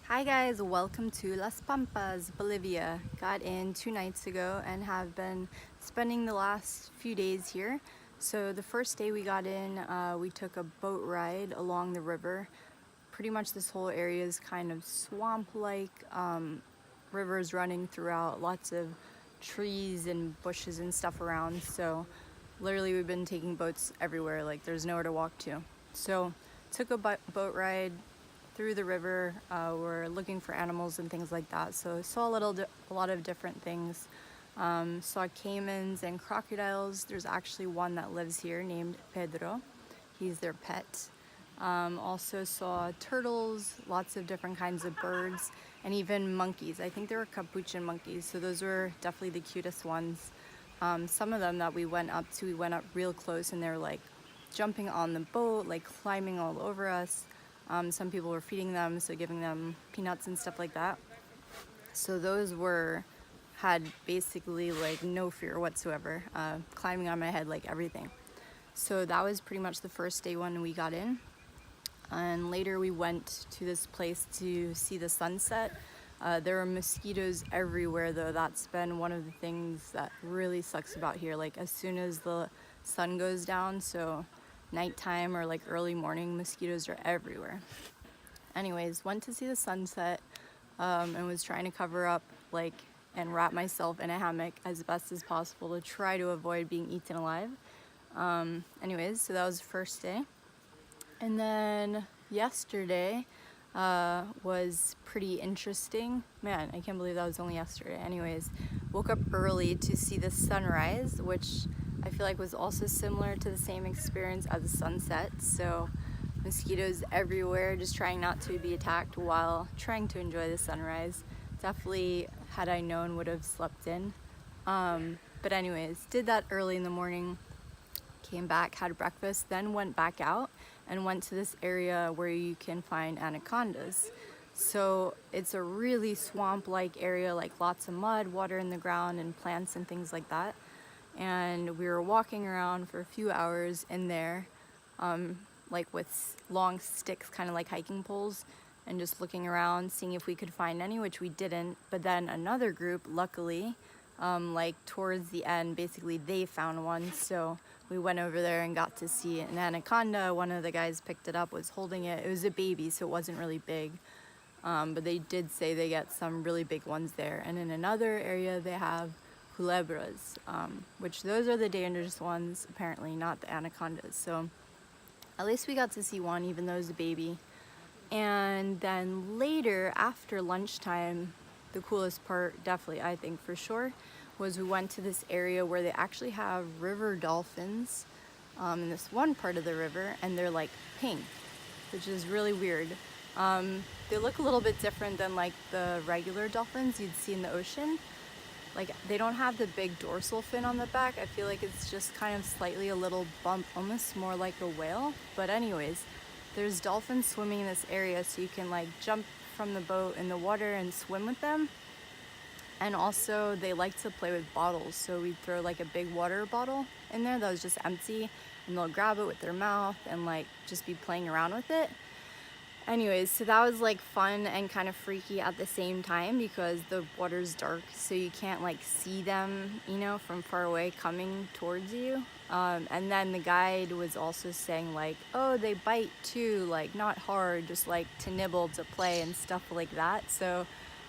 Hi guys, welcome to Las Pampas, Bolivia. Got in 2 nights ago and have been spending the last few days here. So the first day we got in, we took a boat ride along the river. Pretty much this whole area is kind of swamp-like, rivers running throughout, lots of trees and bushes and stuff around. So literally we've been taking boats everywhere, like there's nowhere to walk to. So took a boat ride through the river. We're looking for animals and things like that. So saw a lot of different things. Saw caimans and crocodiles. There's actually one that lives here named Pedro. He's their pet. Also saw turtles, lots of different kinds of birds, and even monkeys. I think they were capuchin monkeys, so those were definitely the cutest ones. Some of them that we went up real close, and they were like jumping on the boat, like climbing all over us. Some people were feeding them, so giving them peanuts and stuff like that. So those had basically like no fear whatsoever, climbing on my head like everything. So that was pretty much the first day when we got in. And later we went to this place to see the sunset. There are mosquitoes everywhere though. That's been one of the things that really sucks about here. Like as soon as the sun goes down, so nighttime or like early morning, mosquitoes are everywhere. Anyways, went to see the sunset, and was trying to cover up and wrap myself in a hammock as best as possible to try to avoid being eaten alive. Anyways, so that was the first day. And then yesterday was pretty interesting. Man, I can't believe that was only yesterday. Anyways, woke up early to see the sunrise, which I feel like was also similar to the same experience as the sunset. So mosquitoes everywhere, just trying not to be attacked while trying to enjoy the sunrise. Definitely, had I known, would have slept in. But anyways, did that early in the morning, came back, had breakfast, then went back out and went to this area where you can find anacondas. So it's a really swamp-like area, like lots of mud, water in the ground, and plants and things like that. And we were walking around for a few hours in there, like with long sticks, kind of like hiking poles, and just looking around, seeing if we could find any, which we didn't. But then another group, luckily, like towards the end, basically they found one. So we went over there and got to see an anaconda. One of the guys picked it up, was holding it. It was a baby, so it wasn't really big. But they did say they get some really big ones there. And in another area, they have culebras, which those are the dangerous ones, apparently, not the anacondas. So at least we got to see one, even though it was a baby. And then later, after lunchtime, the coolest part, definitely, I think for sure, was we went to this area where they actually have river dolphins in this one part of the river, and they're like pink, which is really weird. They look a little bit different than like the regular dolphins you'd see in the ocean. Like they don't have the big dorsal fin on the back. I feel like it's just kind of slightly a little bump, almost more like a whale. But anyways, there's dolphins swimming in this area, so you can like jump from the boat in the water and swim with them. And also they like to play with bottles, so we'd throw like a big water bottle in there that was just empty, and they'll grab it with their mouth and like just be playing around with it. Anyways, so that was like fun and kind of freaky at the same time because the water's dark, so you can't like see them, from far away coming towards you. And then the guide was also saying like, oh, they bite too, like not hard, just like to nibble, to play and stuff like that. So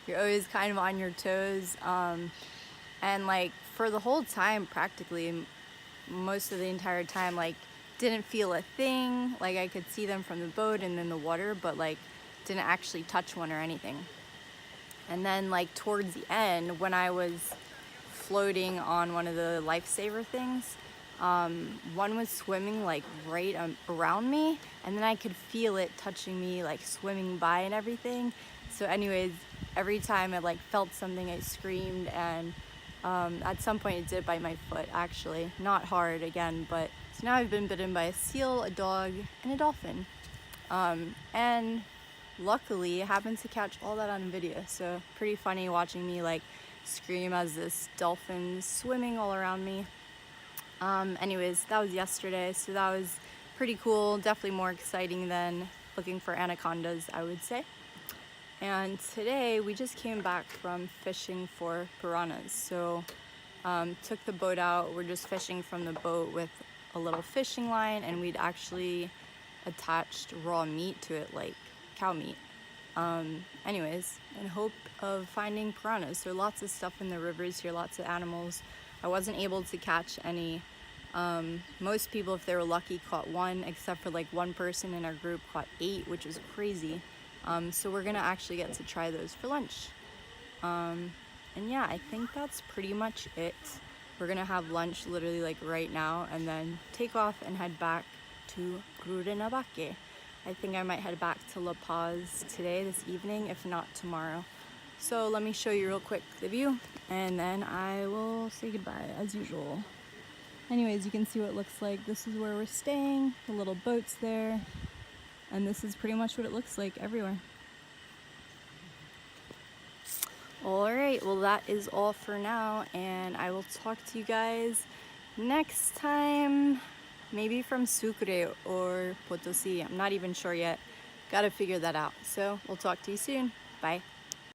you're always kind of on your toes. And like for the whole time, practically most of the entire time, like didn't feel a thing. Like I could see them from the boat and in the water, but like didn't actually touch one or anything. And then like towards the end, when I was floating on one of the lifesaver things, one was swimming like right around me, and then I could feel it touching me, like swimming by and everything. So anyways, every time I like felt something, I screamed, and at some point it did bite my foot, actually. Not hard again, but so now I've been bitten by a seal, a dog, and a dolphin. And luckily, I happened to catch all that on video, so pretty funny watching me like scream as this dolphin's swimming all around me. Anyways, that was yesterday, so that was pretty cool. Definitely more exciting than looking for anacondas, I would say. And today we just came back from fishing for piranhas. So took the boat out, we're just fishing from the boat with a little fishing line, and we'd actually attached raw meat to it, like cow meat. Anyways, in hope of finding piranhas. So lots of stuff in the rivers here, lots of animals. I wasn't able to catch any. Most people, if they were lucky, caught one, except for like one person in our group caught 8, which was crazy. So we're gonna actually get to try those for lunch. And yeah, I think that's pretty much it. We're gonna have lunch literally like right now and then take off and head back to Cuernavaca. I think I might head back to La Paz today, this evening, if not tomorrow. So let me show you real quick the view, and then I will say goodbye as usual. Anyways, you can see what it looks like. This is where we're staying, the little boat's there, and this is pretty much what it looks like everywhere. Alright, well that is all for now, and I will talk to you guys next time. Maybe from Sucre or Potosi. I'm not even sure yet. Gotta figure that out. So we'll talk to you soon. Bye.